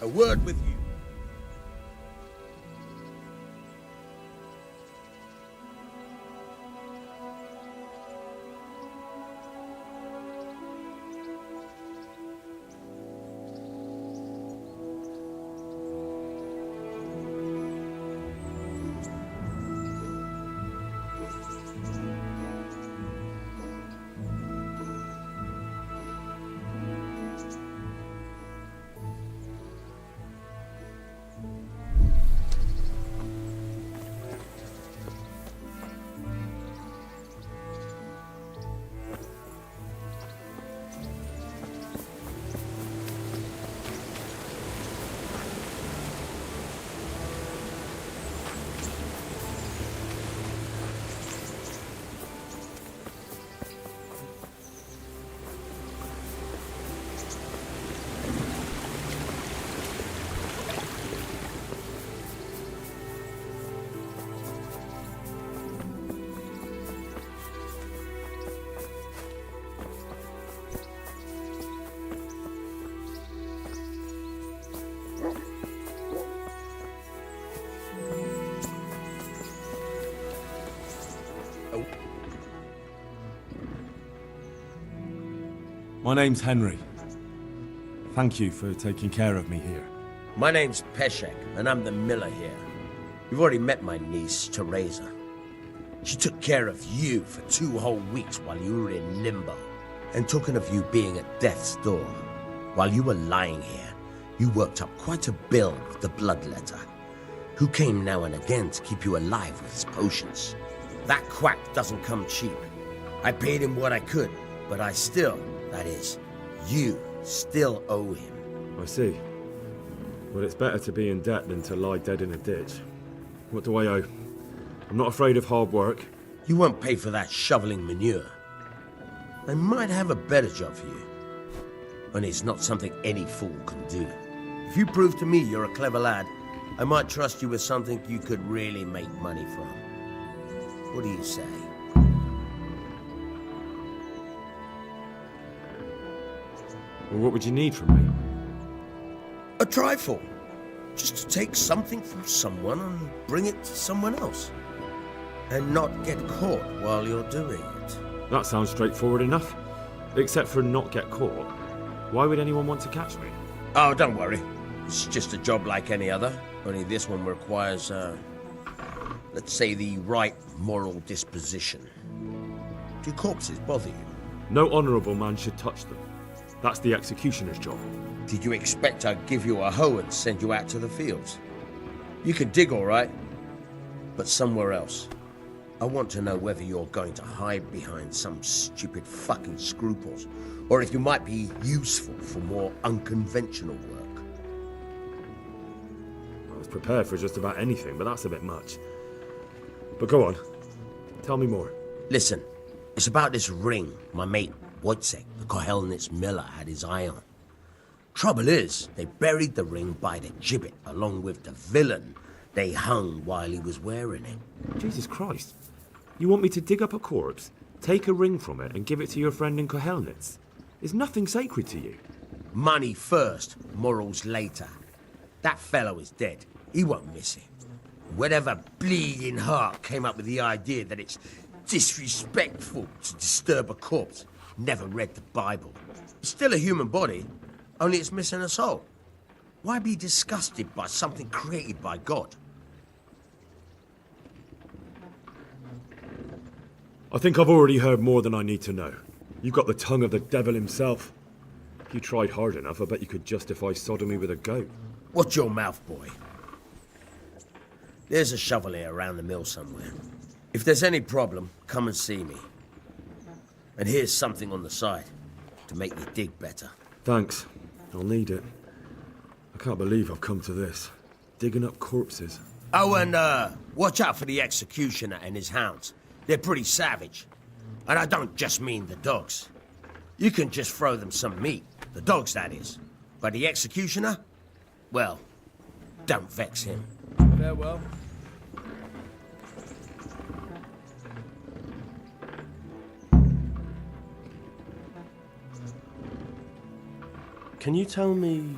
A word with you. My name's Henry. Thank you for taking care of me here. My name's Peshek, and I'm the miller here. You've already met my niece, Teresa. She took care of you for 2 whole weeks while you were in limbo. And talking of you being at death's door, while you were lying here, you worked up quite a bill with the bloodletter, who came now and again to keep you alive with his potions. That quack doesn't come cheap. I paid him what I could, but I still, that is, you still owe him. I see. Well, it's better to be in debt than to lie dead in a ditch. What do I owe? I'm not afraid of hard work. You won't pay for that shoveling manure. I might have a better job for you. And it's not something any fool can do. If you prove to me you're a clever lad, I might trust you with something you could really make money from. What do you say? Well, what would you need from me? A trifle. Just to take something from someone and bring it to someone else. And not get caught while you're doing it. That sounds straightforward enough. Except for not get caught. Why would anyone want to catch me? Oh, don't worry. It's just a job like any other. Only this one requires, let's say, the right moral disposition. Do corpses bother you? No honourable man should touch them. That's the executioner's job. Did you expect I'd give you a hoe and send you out to the fields? You can dig all right, but somewhere else. I want to know whether you're going to hide behind some stupid fucking scruples, or if you might be useful for more unconventional work. I was prepared for just about anything, but that's a bit much. But go on. Tell me more. Listen, it's about this ring my mate Wojciech, the Kohelnitz miller, had his eye on. Trouble is, they buried the ring by the gibbet along with the villain they hung while he was wearing it. Jesus Christ. You want me to dig up a corpse, take a ring from it, and give it to your friend in Kohelnitz? Is nothing sacred to you? Money first, morals later. That fellow is dead. He won't miss it. Whatever bleeding heart came up with the idea that it's disrespectful to disturb a corpse never read the Bible. It's still a human body, only it's missing a soul. Why be disgusted by something created by God? I think I've already heard more than I need to know. You've got the tongue of the devil himself. If you tried hard enough, I bet you could justify sodomy with a goat. Watch your mouth, boy. There's a shovel here around the mill somewhere. If there's any problem, come and see me. And here's something on the side to make you dig better. Thanks. I'll need it. I can't believe I've come to this. Digging up corpses. Oh, and watch out for the executioner and his hounds. They're pretty savage. And I don't just mean the dogs. You can just throw them some meat. The dogs, that is. But the executioner? Well, don't vex him. Farewell. Can you tell me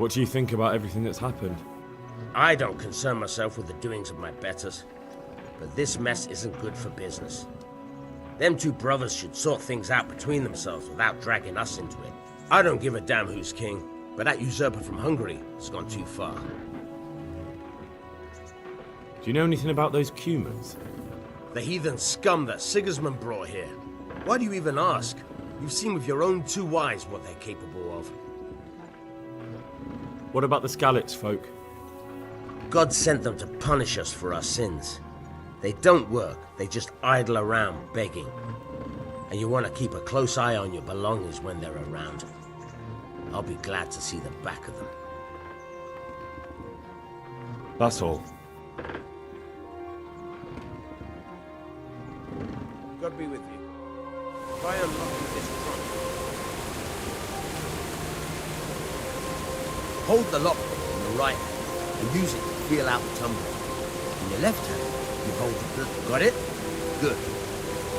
What do you think about everything that's happened? I don't concern myself with the doings of my betters, but this mess isn't good for business. Them two brothers should sort things out between themselves without dragging us into it. I don't give a damn who's king, but that usurper from Hungary has gone too far. Do you know anything about those Cumans? The heathen scum that Sigismund brought here. Why do you even ask? You've seen with your own two eyes what they're capable of. What about the Skalitz folk? God sent them to punish us for our sins. They don't work, they just idle around begging. And you want to keep a close eye on your belongings when they're around. I'll be glad to see the back of them. That's all. God be with you. Try unlocking this trunk. Hold the lockpick in the right hand and use it to feel out the tumbler. In your left hand, you hold the... Got it? Good.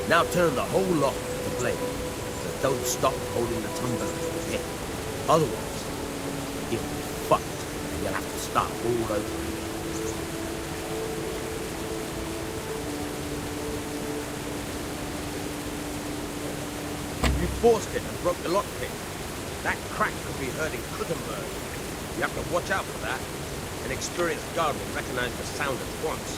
Now turn the whole lock to the blade, but don't stop holding the tumbler again. Otherwise, you'll be fucked and you'll have to start all over. You forced it and broke the lockpick. That crack could be heard in Kuttenberg. You have to watch out for that. An experienced guard will recognize the sound at once.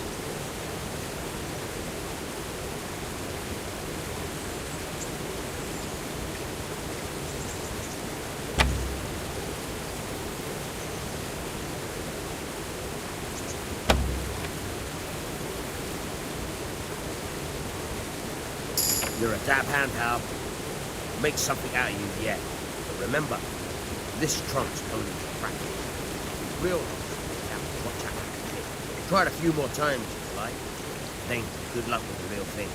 You're a dab hand, pal. Make something out of you yet. But remember, this trunk's only for practice. Real you have to watch out. Try it a few more times if you like. Then good luck with the real thing.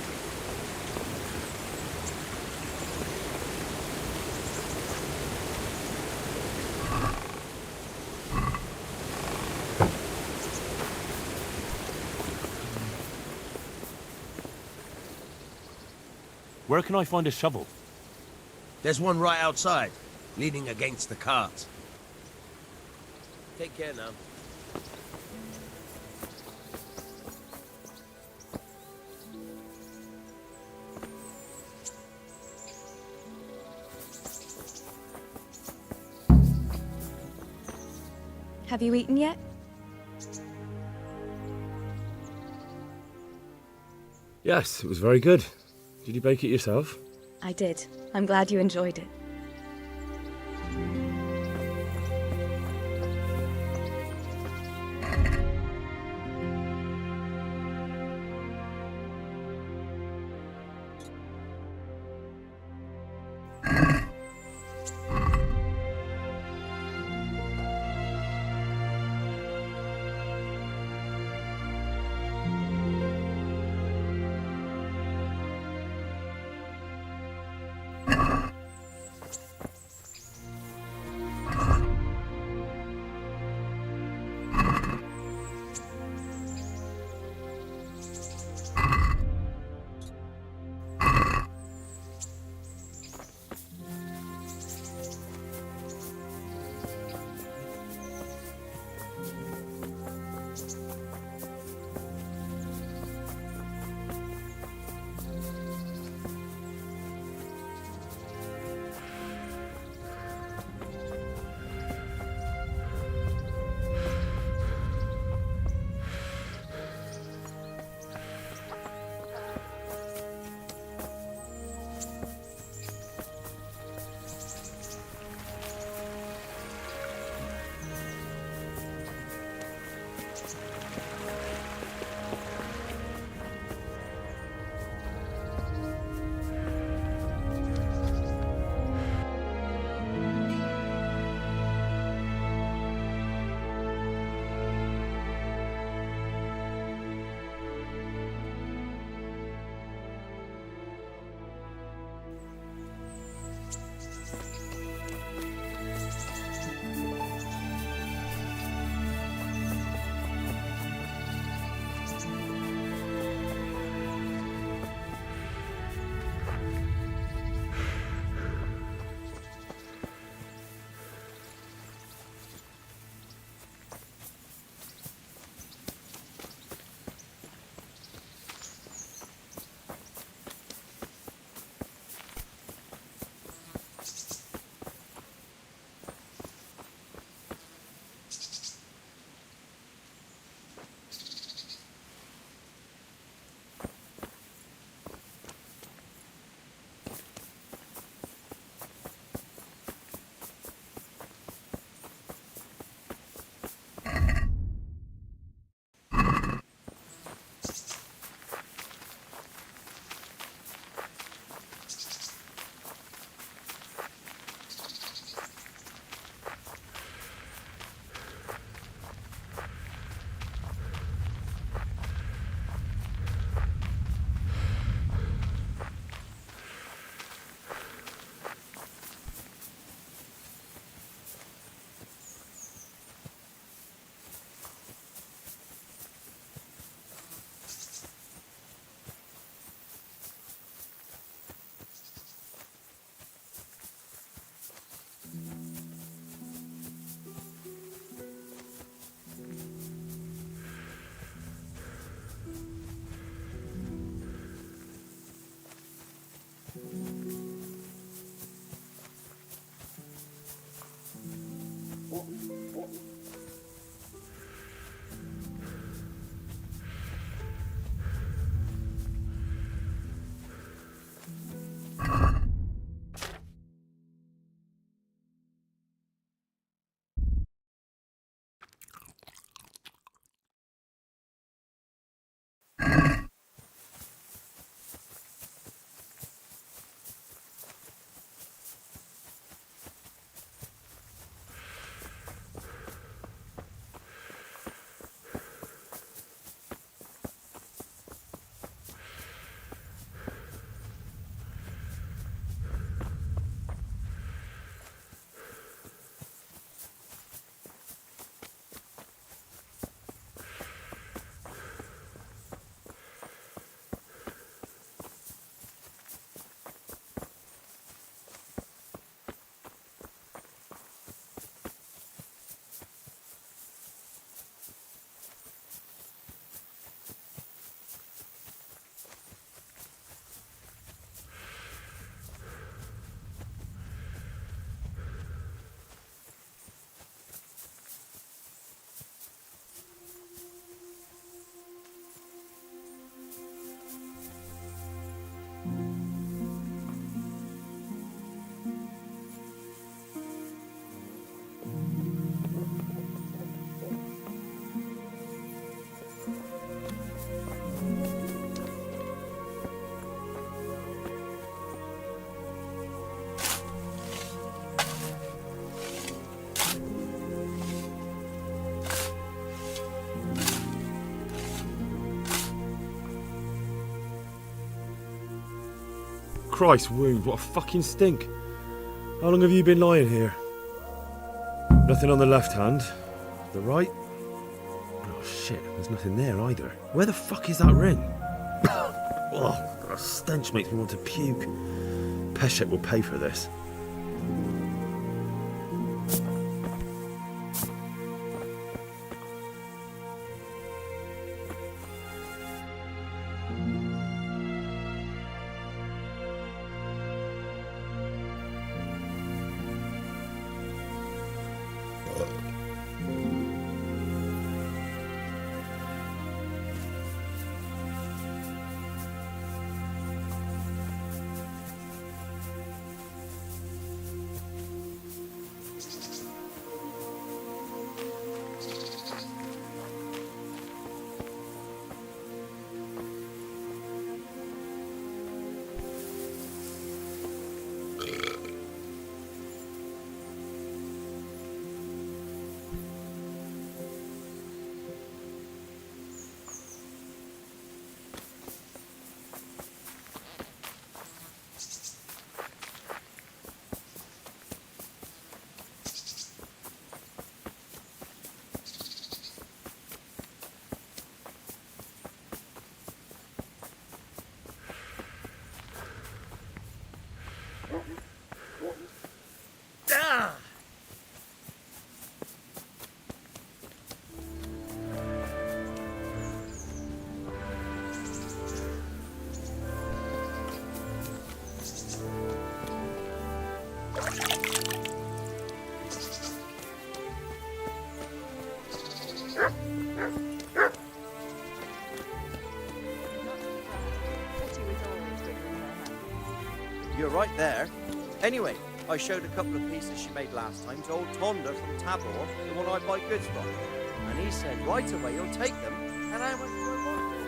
Where can I find a shovel? There's one right outside, leaning against the cart. Take care now. Have you eaten yet? Yes, it was very good. Did you bake it yourself? I did. I'm glad you enjoyed it. Christ, wound, what a fucking stink. How long have you been lying here? Nothing on the left hand. The right? Oh shit, there's nothing there either. Where the fuck is that ring? Oh, the stench makes me want to puke. Peshek will pay for this. You're right there. Anyway, I showed a couple of pieces she made last time to old Tonda from Tabor, the one I buy goods from. And he said right away he'll take them, and I went for a one.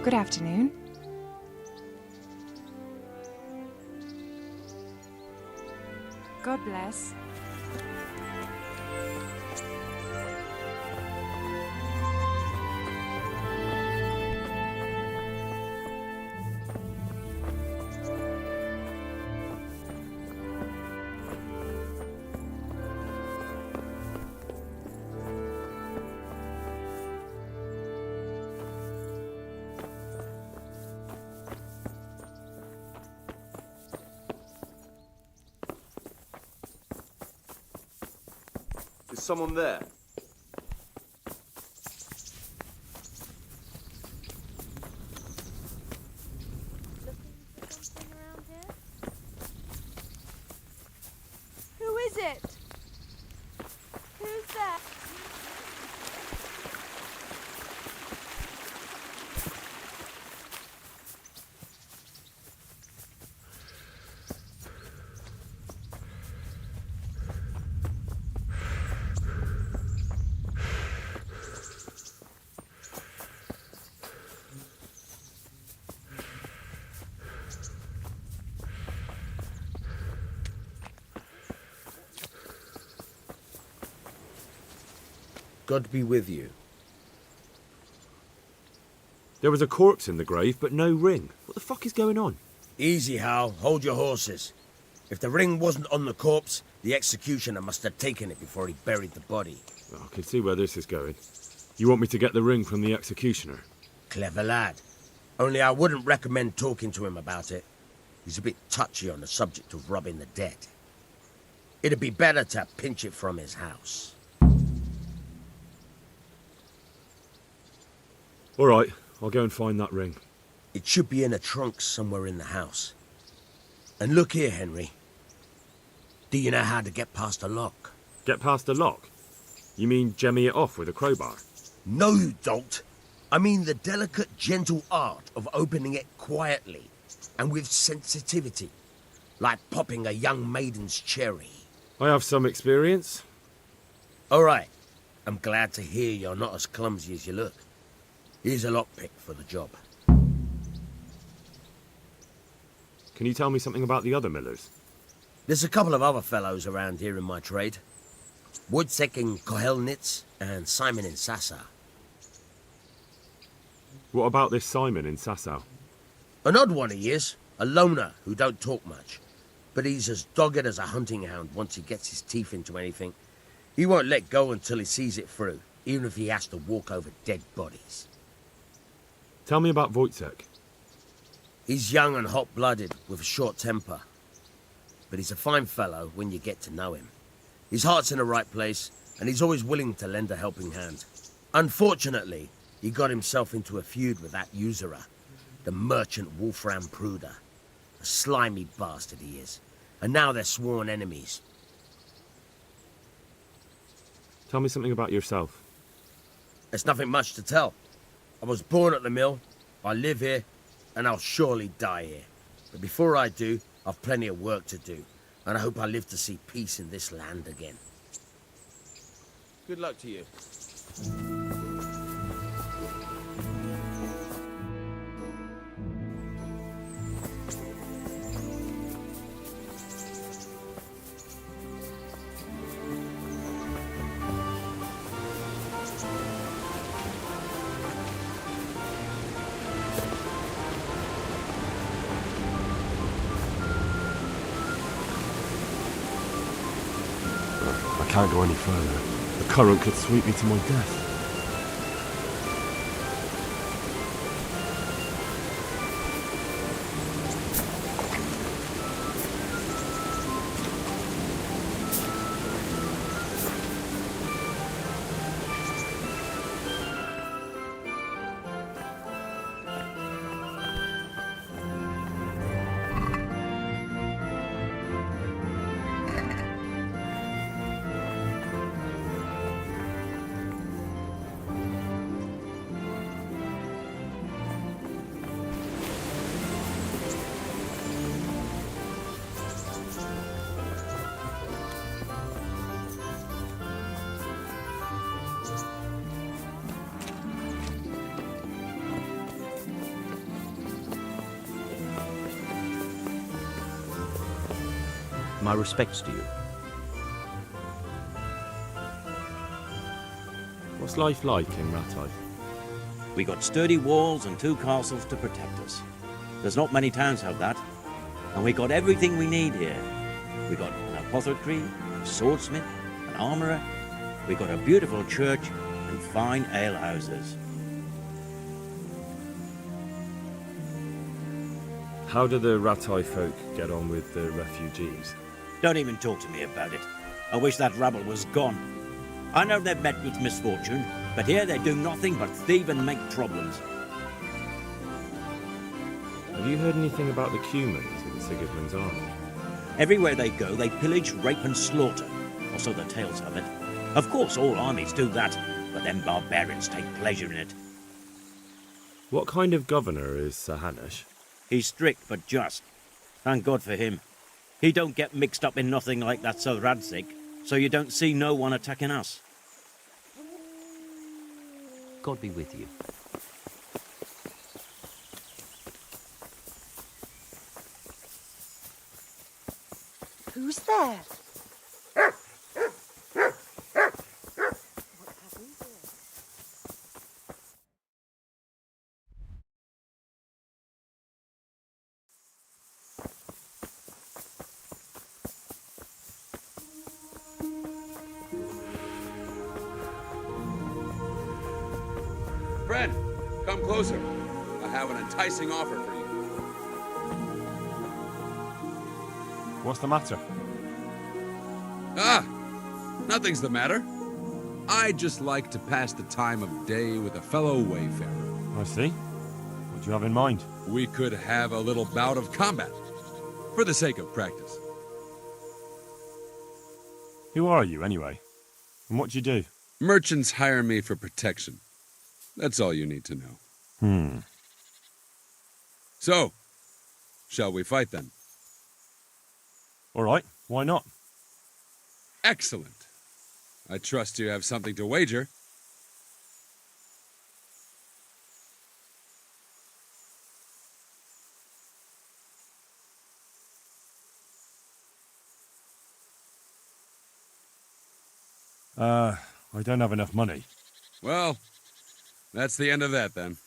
Good afternoon. God bless. Is someone there? Who is it? Who's that? God be with you. There was a corpse in the grave, but no ring. What the fuck is going on? Easy, Hal. Hold your horses. If the ring wasn't on the corpse, the executioner must have taken it before he buried the body. I can see where this is going. You want me to get the ring from the executioner? Clever lad. Only I wouldn't recommend talking to him about it. He's a bit touchy on the subject of robbing the dead. It'd be better to pinch it from his house. All right, I'll go and find that ring. It should be in a trunk somewhere in the house. And look here, Henry. Do you know how to get past a lock? Get past the lock? You mean jemmy it off with a crowbar? No, you don't. I mean the delicate, gentle art of opening it quietly and with sensitivity, like popping a young maiden's cherry. I have some experience. All right. I'm glad to hear you're not as clumsy as you look. Here's a lockpick for the job. Can you tell me something about the other millers? There's a couple of other fellows around here in my trade. Wojciech in Kohelnitz and Simon in Sasau. What about this Simon in Sasau? An odd one he is, a loner who don't talk much. But he's as dogged as a hunting hound once he gets his teeth into anything. He won't let go until he sees it through, even if he has to walk over dead bodies. Tell me about Wojciech. He's young and hot-blooded, with a short temper. But he's a fine fellow when you get to know him. His heart's in the right place, and he's always willing to lend a helping hand. Unfortunately, he got himself into a feud with that usurer, the merchant Wolfram Pruder. A slimy bastard he is, and now they're sworn enemies. Tell me something about yourself. There's nothing much to tell. I was born at the mill, I live here, and I'll surely die here. But before I do, I've plenty of work to do, and I hope I live to see peace in this land again. Good luck to you. I can't go any further. The current could sweep me to my death. My respects to you. What's life like in Rattay? We got sturdy walls and 2 castles to protect us. There's not many towns have that. And we got everything we need here. We got an apothecary, a swordsmith, an armourer. We got a beautiful church and fine alehouses. How do the Rattay folk get on with the refugees? Don't even talk to me about it. I wish that rabble was gone. I know they've met with misfortune, but here they do nothing but thieve and make problems. Have you heard anything about the Cumans in Sigismund's army? Everywhere they go, they pillage, rape and slaughter. Or so the tales have it. Of course, all armies do that, but them barbarians take pleasure in it. What kind of governor is Sir Hanush? He's strict but just. Thank God for him. He don't get mixed up in nothing like that Sir Radzig, so you don't see no one attacking us. God be with you. Who's there? Friend, come closer. I have an enticing offer for you. What's the matter? Ah, nothing's the matter. I just like to pass the time of day with a fellow wayfarer. I see. What do you have in mind? We could have a little bout of combat, for the sake of practice. Who are you, anyway? And what do you do? Merchants hire me for protection. That's all you need to know. So, shall we fight then? All right, why not? Excellent. I trust you have something to wager. I don't have enough money. Well, that's the end of that then.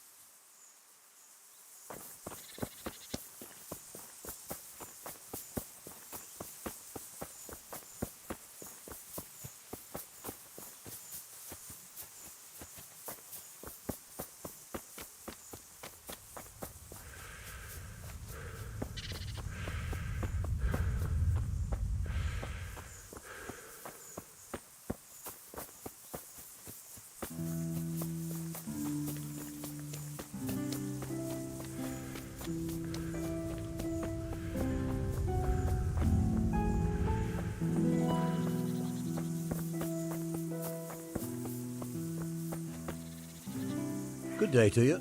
Good day to you.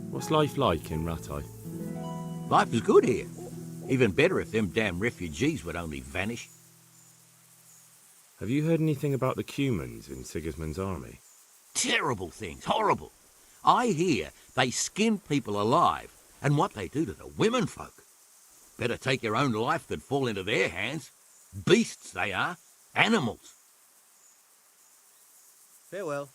What's life like in Rattay? Life is good here. Even better if them damn refugees would only vanish. Have you heard anything about the Cumans in Sigismund's army? Terrible things, horrible. I hear they skin people alive, and what they do to the women folk. Better take your own life than fall into their hands. Beasts they are, animals. Farewell.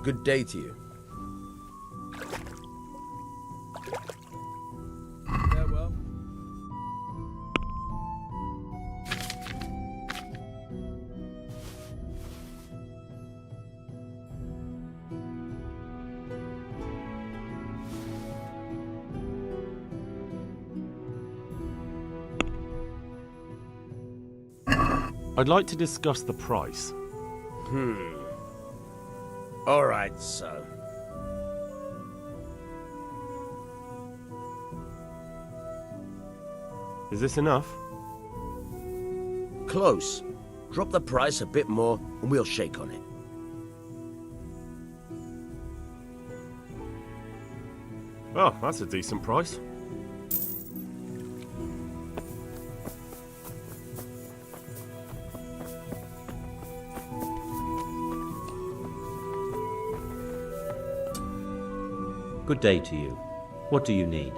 Good day to you. Farewell. I'd like to discuss the price. All right, so. Is this enough? Close. Drop the price a bit more, and we'll shake on it. Oh, that's a decent price. Good day to you. What do you need?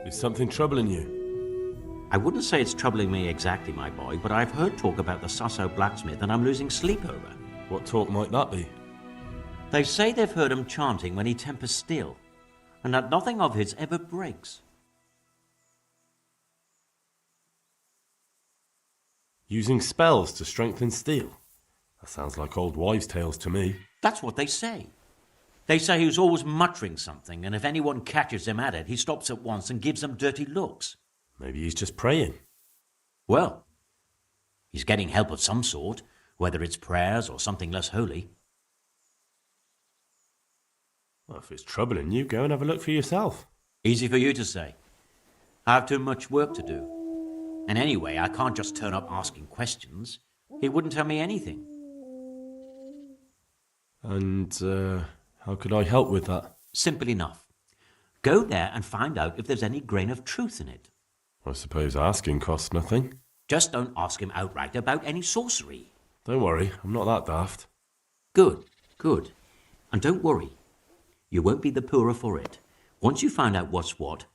Is something troubling you? I wouldn't say it's troubling me exactly, my boy, but I've heard talk about the Sasso blacksmith and I'm losing sleep over. What talk might that be? They say they've heard him chanting when he tempers steel, and that nothing of his ever breaks. Using spells to strengthen steel? That sounds like old wives' tales to me. That's what they say. They say he was always muttering something, and if anyone catches him at it, he stops at once and gives them dirty looks. Maybe he's just praying. Well, he's getting help of some sort, whether it's prayers or something less holy. Well, if it's troubling you, go and have a look for yourself. Easy for you to say. I have too much work to do. And anyway, I can't just turn up asking questions. He wouldn't tell me anything. And, how could I help with that? Simple enough. Go there and find out if there's any grain of truth in it. I suppose asking costs nothing. Just don't ask him outright about any sorcery. Don't worry, I'm not that daft. Good, good. And don't worry. You won't be the poorer for it. Once you find out what's what,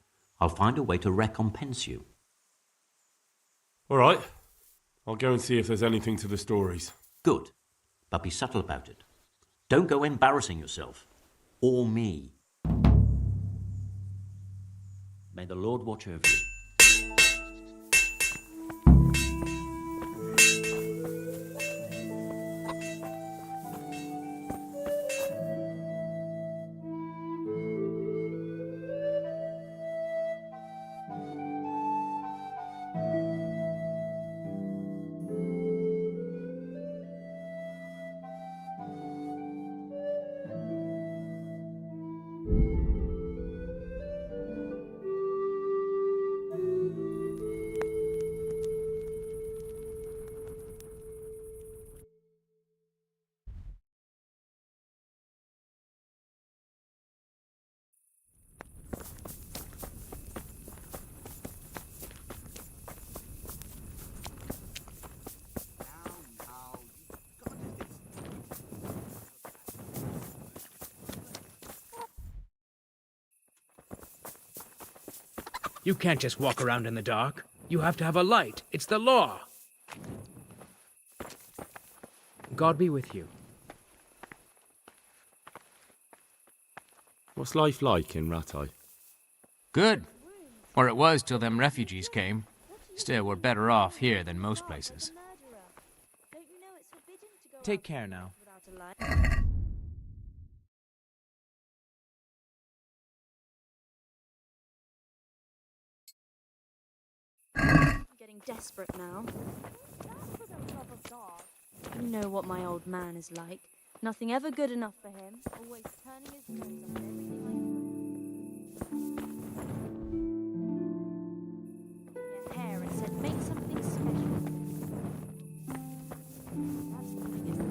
I'll find a way to recompense you. All right. I'll go and see if there's anything to the stories. Good. But be subtle about it. Don't go embarrassing yourself. Or me. May the Lord watch over you. You can't just walk around in the dark. You have to have a light. It's the law. God be with you. What's life like in Ratai? Good. Or it was till them refugees came. Still, we're better off here than most places. Take care now. I'm getting desperate now. You know what my old man is like. Nothing ever good enough for him. Always turning his nose up at everything I do. Hair and said, make something special. That's the biggest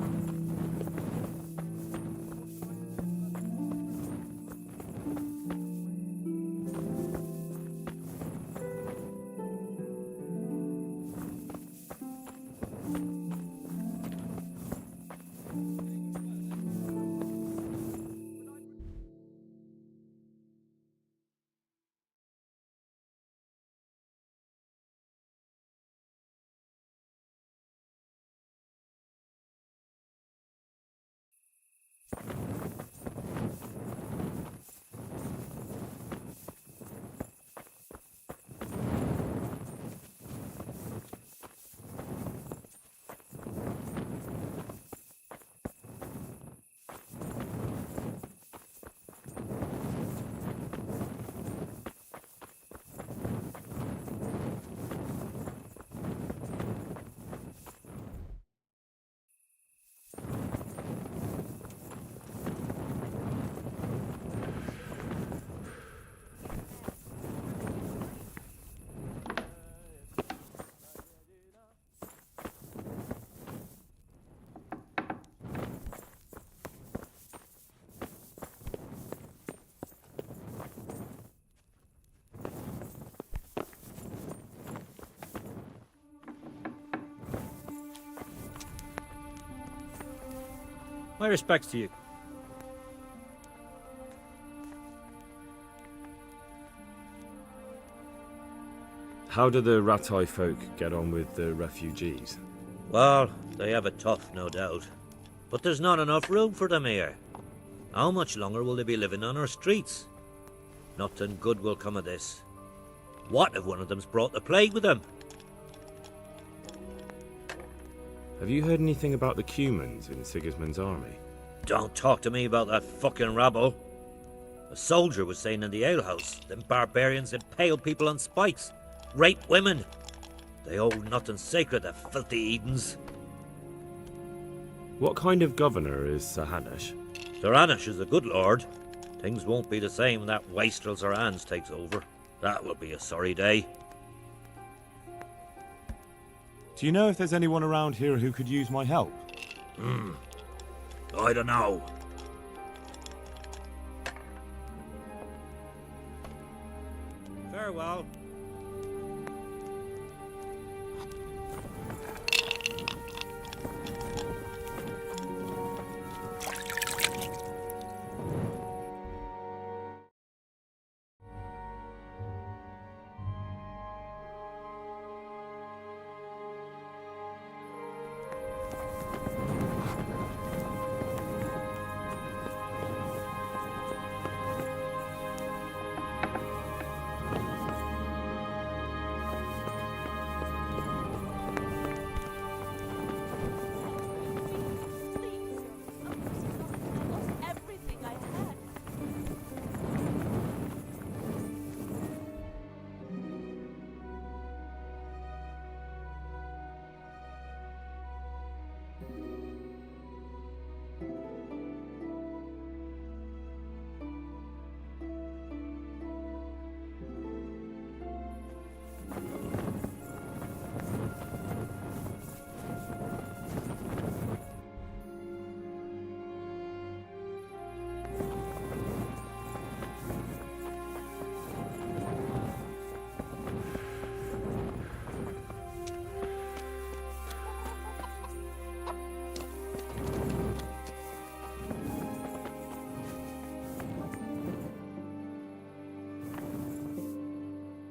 My respects to you. How do the Ratai folk get on with the refugees? Well, they have it tough, no doubt. But there's not enough room for them here. How much longer will they be living on our streets? Nothing good will come of this. What if one of them's brought the plague with them? Have you heard anything about the Cumans in Sigismund's army? Don't talk to me about that fucking rabble. A soldier was saying in the alehouse, them barbarians impale people on spikes, rape women. They hold nothing sacred, the filthy Edens. What kind of governor is Sir Hanush? Sir Hanush is a good lord. Things won't be the same when that wastrel Sir Hans takes over. That will be a sorry day. Do you know if there's anyone around here who could use my help? I don't know. Farewell.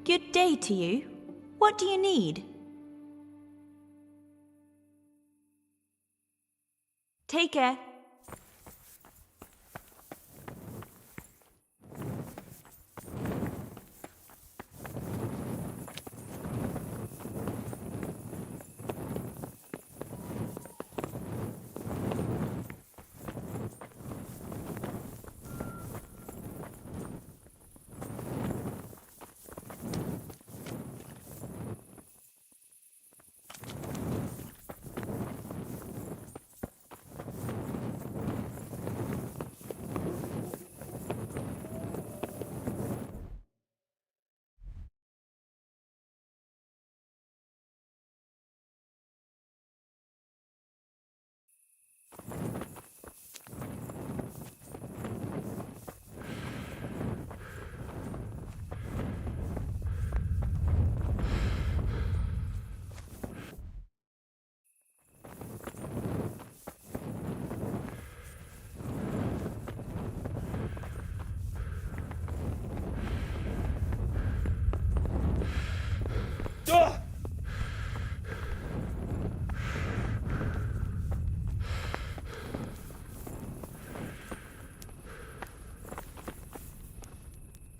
Good day to you. What do you need? Take care.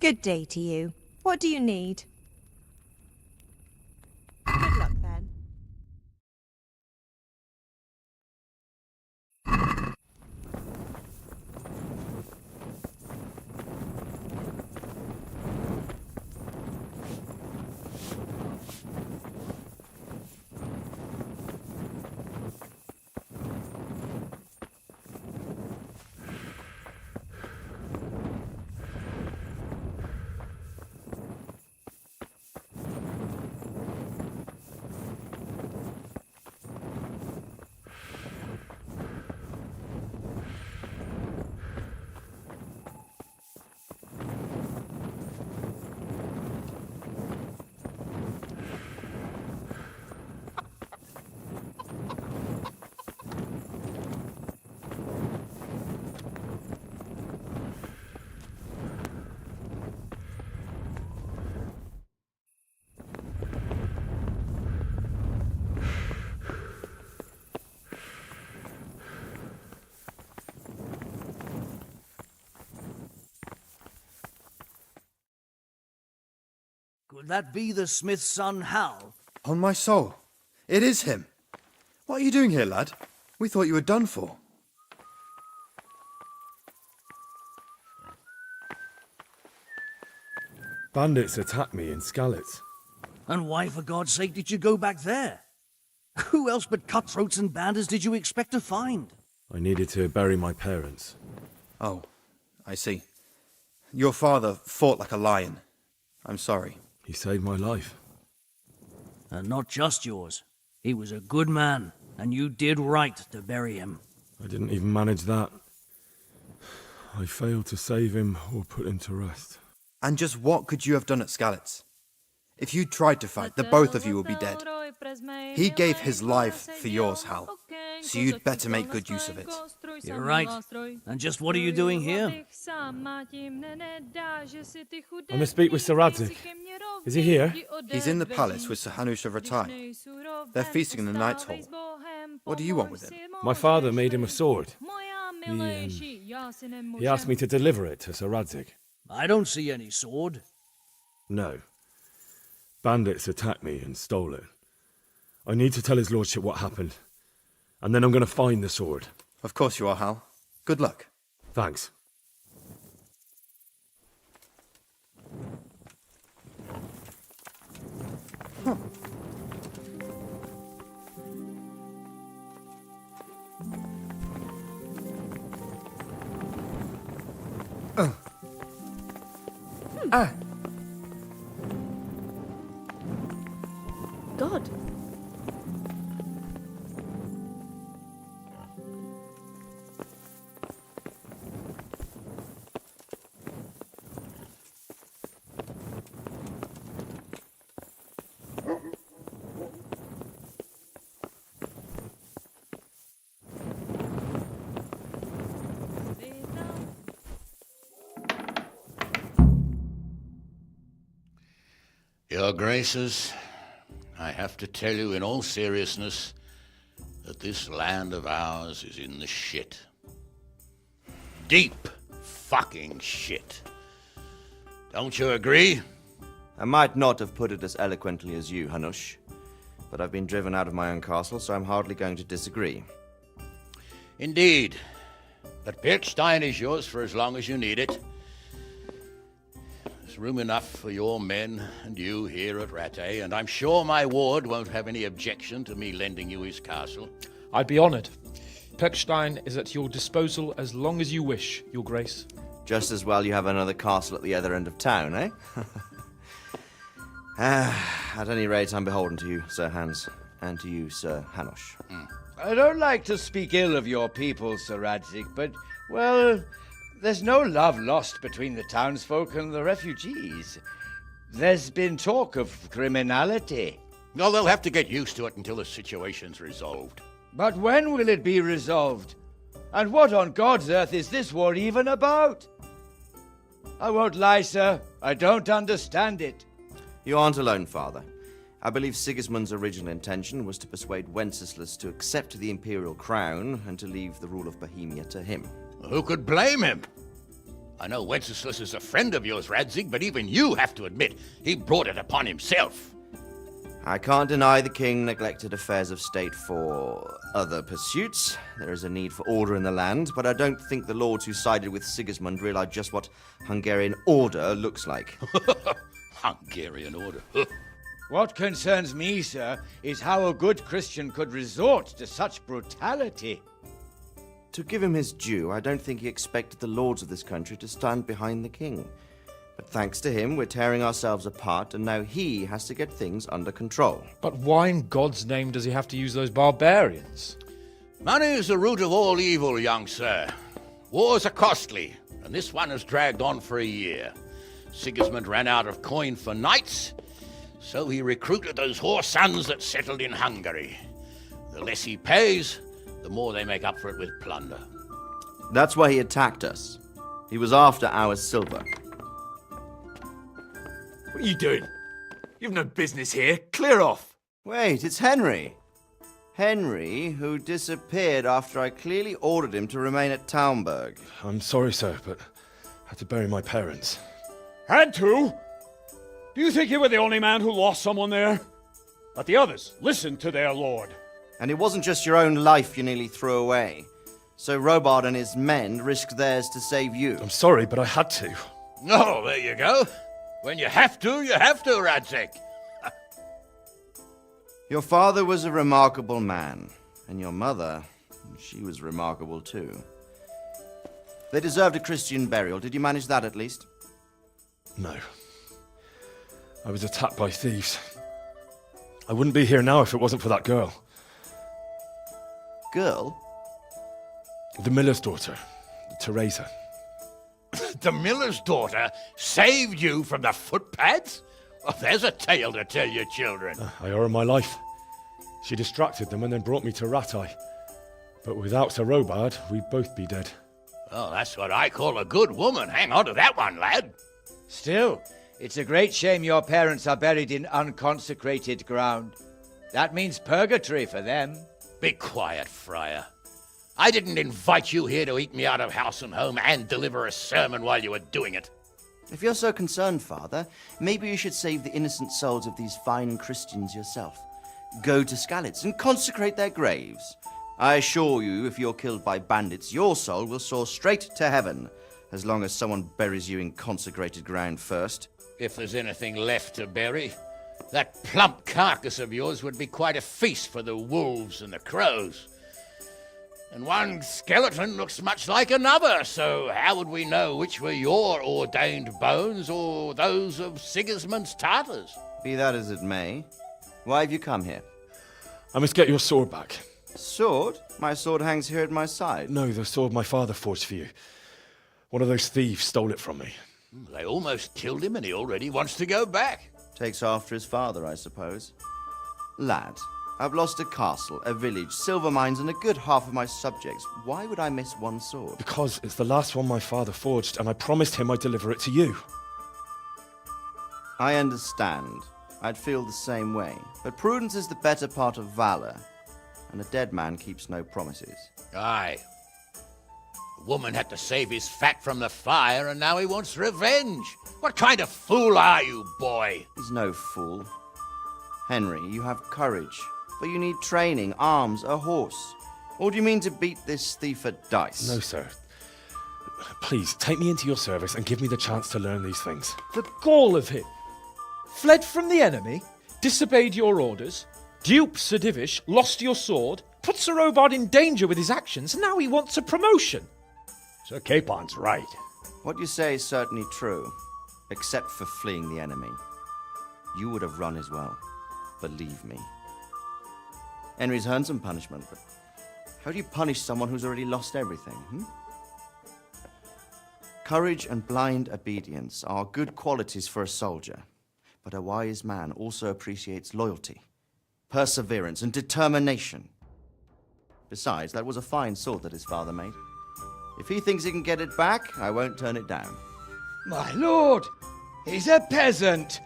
Good day to you. What do you need? Good luck then. Could that be the smith's son, Hal? On my soul, it is him. What are you doing here, lad? We thought you were done for. Bandits attacked me in Skalitz. And why, for God's sake, did you go back there? Who else but cutthroats and bandits did you expect to find? I needed to bury my parents. Oh, I see. Your father fought like a lion. I'm sorry. He saved my life. And not just yours. He was a good man, and you did right to bury him. I didn't even manage that. I failed to save him or put him to rest. And just what could you have done at Skalitz? If you tried to fight, the both of you will be dead. He gave his life for yours, Hal. So you'd better make good use of it. You're right. And just what are you doing here? I must speak with Sir Radzig. Is he here? He's in the palace with Sir Hanush of Ratai. They're feasting in the Knight's Hall. What do you want with him? My father made him a sword. He asked me to deliver it to Sir Radzig. I don't see any sword. No. Bandits attacked me and stole it. I need to tell his lordship what happened. And then I'm going to find the sword. Of course you are, Hal. Good luck. Thanks. Huh. God. Your Graces, I have to tell you in all seriousness that this land of ours is in the shit. Deep fucking shit. Don't you agree? I might not have put it as eloquently as you, Hanush, but I've been driven out of my own castle, so I'm hardly going to disagree. Indeed. But Birkstein is yours for as long as you need it. There's room enough for your men and you here at Rattay, and I'm sure my ward won't have any objection to me lending you his castle. I'd be honoured. Perkstein is at your disposal as long as you wish, Your Grace. Just as well you have another castle at the other end of town, eh? At any rate, I'm beholden to you, Sir Hans, and to you, Sir Hanush. I don't like to speak ill of your people, Sir Radzig, but, well, there's no love lost between the townsfolk and the refugees. There's been talk of criminality. Well, they'll have to get used to it until the situation's resolved. But when will it be resolved? And what on God's earth is this war even about? I won't lie, sir. I don't understand it. You aren't alone, Father. I believe Sigismund's original intention was to persuade Wenceslas to accept the imperial crown and to leave the rule of Bohemia to him. Who could blame him? I know Wenceslas is a friend of yours, Radzig, but even you have to admit he brought it upon himself. I can't deny the king neglected affairs of state for other pursuits. There is a need for order in the land, but I don't think the lords who sided with Sigismund realized just what Hungarian order looks like. Hungarian order. What concerns me, sir, is how a good Christian could resort to such brutality. To give him his due, I don't think he expected the lords of this country to stand behind the king. But thanks to him, we're tearing ourselves apart, and now he has to get things under control. But why in God's name does he have to use those barbarians? Money is the root of all evil, young sir. Wars are costly, and this one has dragged on for a year. Sigismund ran out of coin for knights, so he recruited those whore sons that settled in Hungary. The less he pays, the more they make up for it with plunder. That's why he attacked us. He was after our silver. What are you doing? You've no business here. Clear off. Wait, it's Henry. Henry, who disappeared after I clearly ordered him to remain at Taumberg. I'm sorry, sir, but I had to bury my parents. Had to? Do you think you were the only man who lost someone there? But the others listened to their lord. And it wasn't just your own life you nearly threw away. So Robard and his men risked theirs to save you. I'm sorry, but I had to. Oh, there you go. When you have to, Radzig. Your father was a remarkable man, and your mother, she was remarkable too. They deserved a Christian burial. Did you manage that at least? No. I was attacked by thieves. I wouldn't be here now if it wasn't for that girl. Girl? The miller's daughter, Teresa. The miller's daughter saved you from the footpads? Well, there's a tale to tell your children. I owe her my life. She distracted them and then brought me to Ratai. But without Sir Robard, we'd both be dead. Oh, that's what I call a good woman. Hang on to that one, lad. Still, it's a great shame your parents are buried in unconsecrated ground. That means purgatory for them. Be quiet, Friar. I didn't invite you here to eat me out of house and home and deliver a sermon while you were doing it. If you're so concerned, Father, maybe you should save the innocent souls of these fine Christians yourself. Go to Skalitz and consecrate their graves. I assure you, if you're killed by bandits, your soul will soar straight to heaven, as long as someone buries you in consecrated ground first. If there's anything left to bury, that plump carcass of yours would be quite a feast for the wolves and the crows. And one skeleton looks much like another, so how would we know which were your ordained bones or those of Sigismund's Tartars? Be that as it may, why have you come here? I must get your sword back. Sword? My sword hangs here at my side. No, the sword my father forged for you. One of those thieves stole it from me. They almost killed him and he already wants to go back. Takes after his father, I suppose. Lad, I've lost a castle, a village, silver mines, and a good half of my subjects. Why would I miss one sword? Because it's the last one my father forged, and I promised him I'd deliver it to you. I understand. I'd feel the same way. But prudence is the better part of valor, and a dead man keeps no promises. Aye. The woman had to save his fat from the fire, and now he wants revenge. What kind of fool are you, boy? He's no fool. Henry, you have courage, but you need training, arms, a horse. Or do you mean to beat this thief at dice? No, sir. Please, take me into your service and give me the chance to learn these things. The gall of him! Fled from the enemy, disobeyed your orders, duped Sir Divish, lost your sword, put Sir Robard in danger with his actions, and now he wants a promotion. Sir Capon's right. What you say is certainly true, except for fleeing the enemy. You would have run as well, believe me. Henry's earned some punishment, but how do you punish someone who's already lost everything, Courage and blind obedience are good qualities for a soldier, but a wise man also appreciates loyalty, perseverance, and determination. Besides, that was a fine sword that his father made. If he thinks he can get it back, I won't turn it down. My lord, he's a peasant.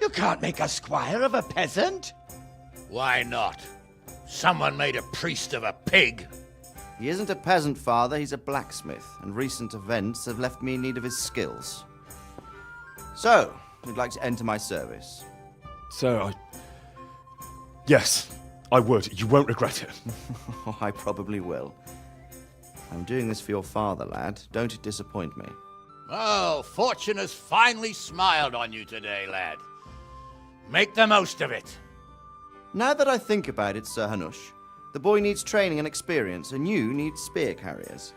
You can't make a squire of a peasant. Why not? Someone made a priest of a pig. He isn't a peasant, father, he's a blacksmith, and recent events have left me in need of his skills. So, you'd like to enter my service? Sir, Yes, I would. You won't regret it. Oh, I probably will. I'm doing this for your father, lad. Don't disappoint me. Oh, fortune has finally smiled on you today, lad. Make the most of it. Now that I think about it, Sir Hanush, the boy needs training and experience, and you need spear carriers.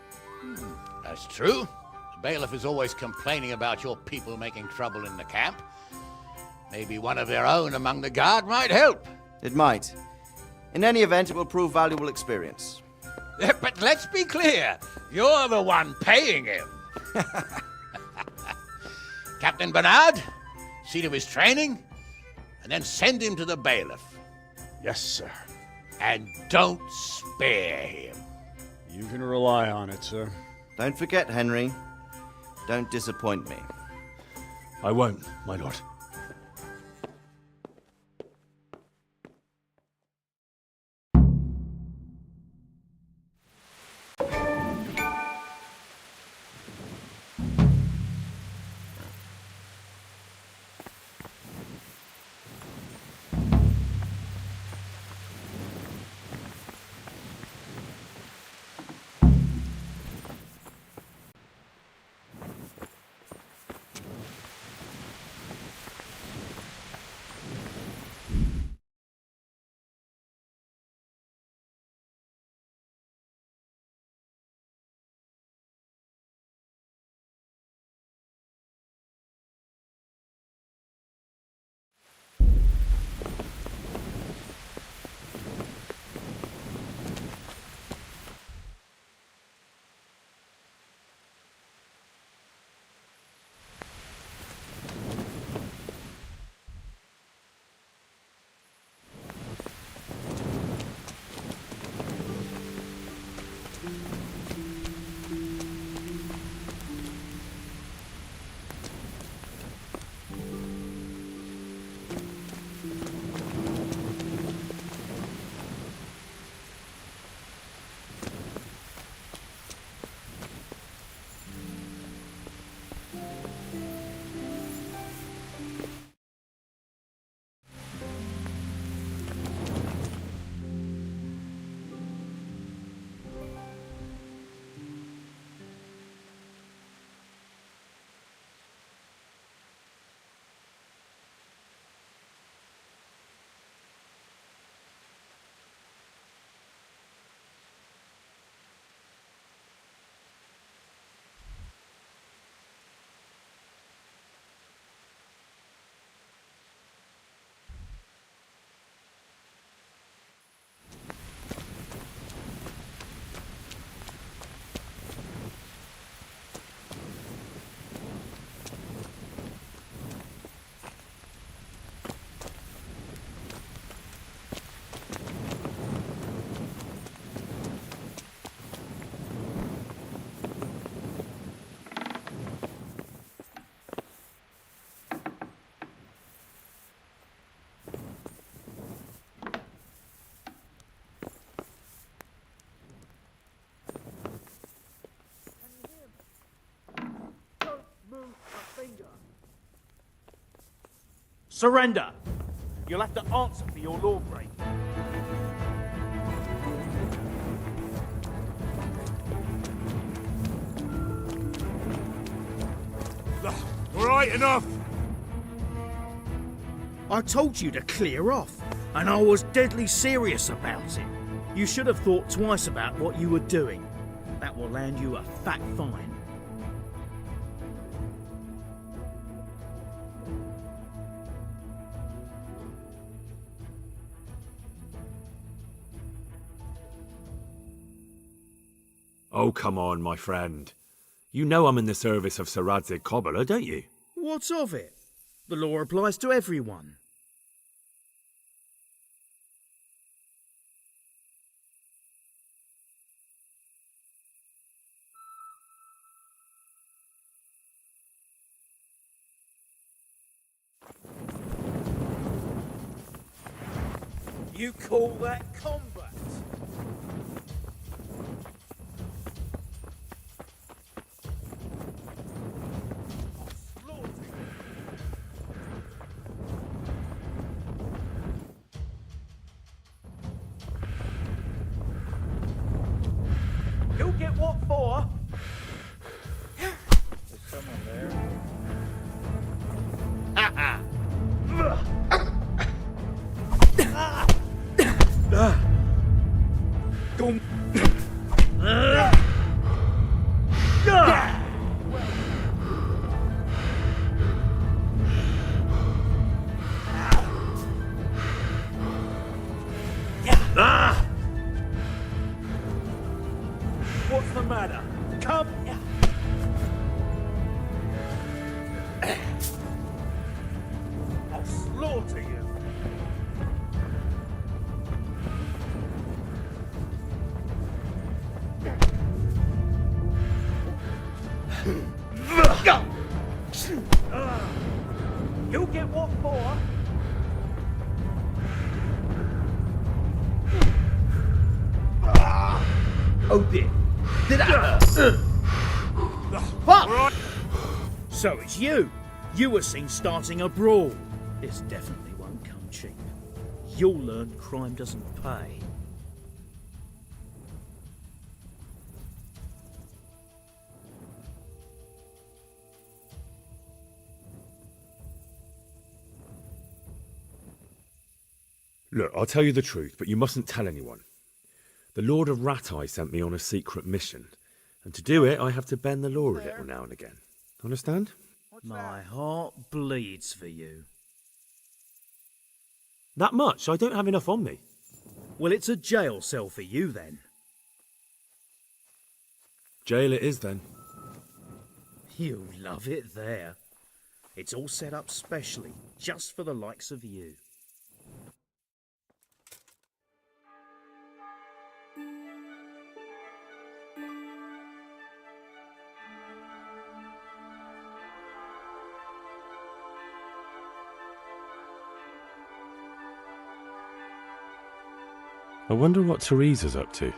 That's true. The bailiff is always complaining about your people making trouble in the camp. Maybe one of their own among the guard might help. It might. In any event, it will prove valuable experience. But let's be clear. You're the one paying him. Captain Bernard, see to his training, and then send him to the bailiff. Yes, sir. And don't spare him. You can rely on it, sir. Don't forget, Henry. Don't disappoint me. I won't, my lord. Surrender! You'll have to answer for your lawbreak. All right, enough! I told you to clear off, and I was deadly serious about it. You should have thought twice about what you were doing. That will land you a fat fine. Oh, come on, my friend. You know I'm in the service of Sir Radzig Cobbler, don't you? What of it? The law applies to everyone. You call that combat? You'll get what for? There's someone there. Ha ha! Come. What's the matter? Come. I'll slaughter you. You'll get what for? Oh dear. Did that hurt? Fuck! So it's you. You were seen starting a brawl. This definitely won't come cheap. You'll learn crime doesn't pay. Look, I'll tell you the truth, but you mustn't tell anyone. The Lord of Ratai sent me on a secret mission, and to do it, I have to bend the law a little now and again. Understand? My heart bleeds for you. That much? I don't have enough on me. Well, it's a jail cell for you then. Jail it is then. You love it there. It's all set up specially, just for the likes of you. I wonder what Teresa's up to.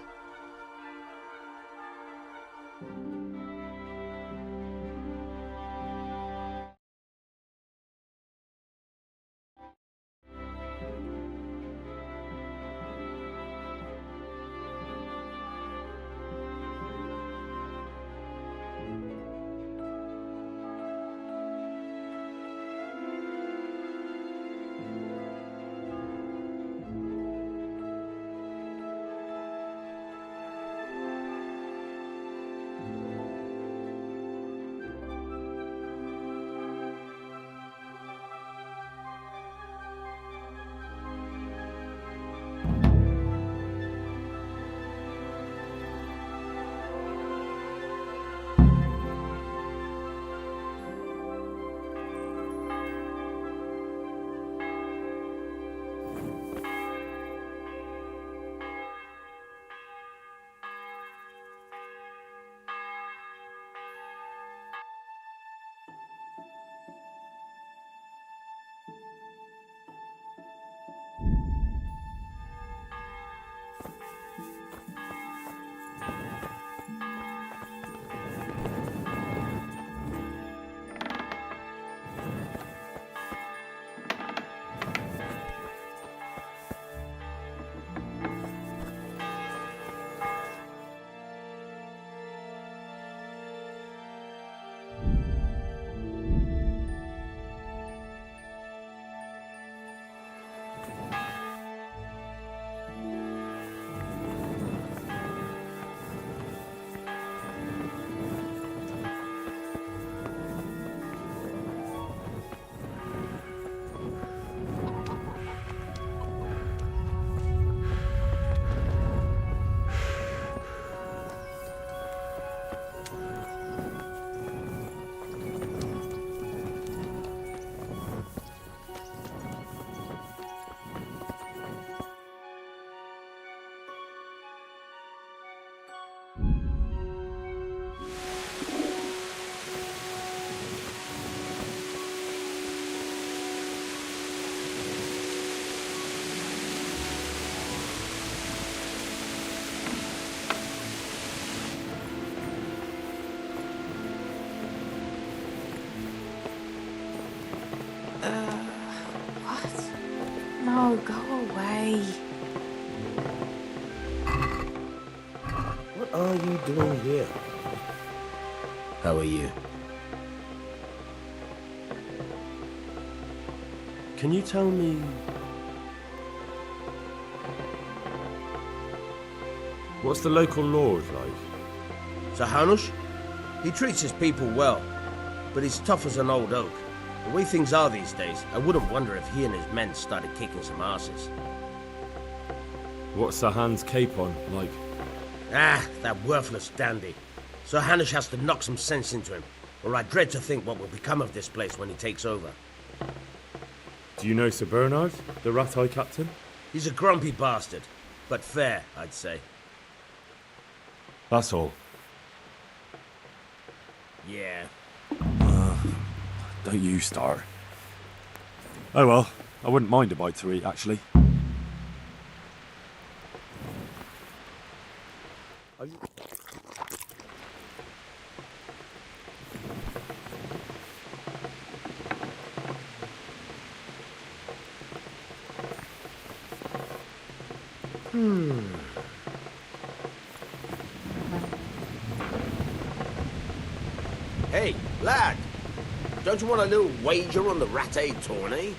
away. What are you doing here? How are you? Can you tell me... What's the local lord like? Sir Hanush? He treats his people well, but he's tough as an old oak. The way things are these days, I wouldn't wonder if he and his men started kicking some asses. What's Sir Han's cape on like? Ah, that worthless dandy. Sir Hanush has to knock some sense into him, or I dread to think what will become of this place when he takes over. Do you know Sir Bernard, the Rat-Eye captain? He's a grumpy bastard, but fair, I'd say. That's all. Yeah. Don't you start. Oh well, I wouldn't mind a bite to eat, actually. Hey, lad! Don't you want a little wager on the Rat-Aid tourney?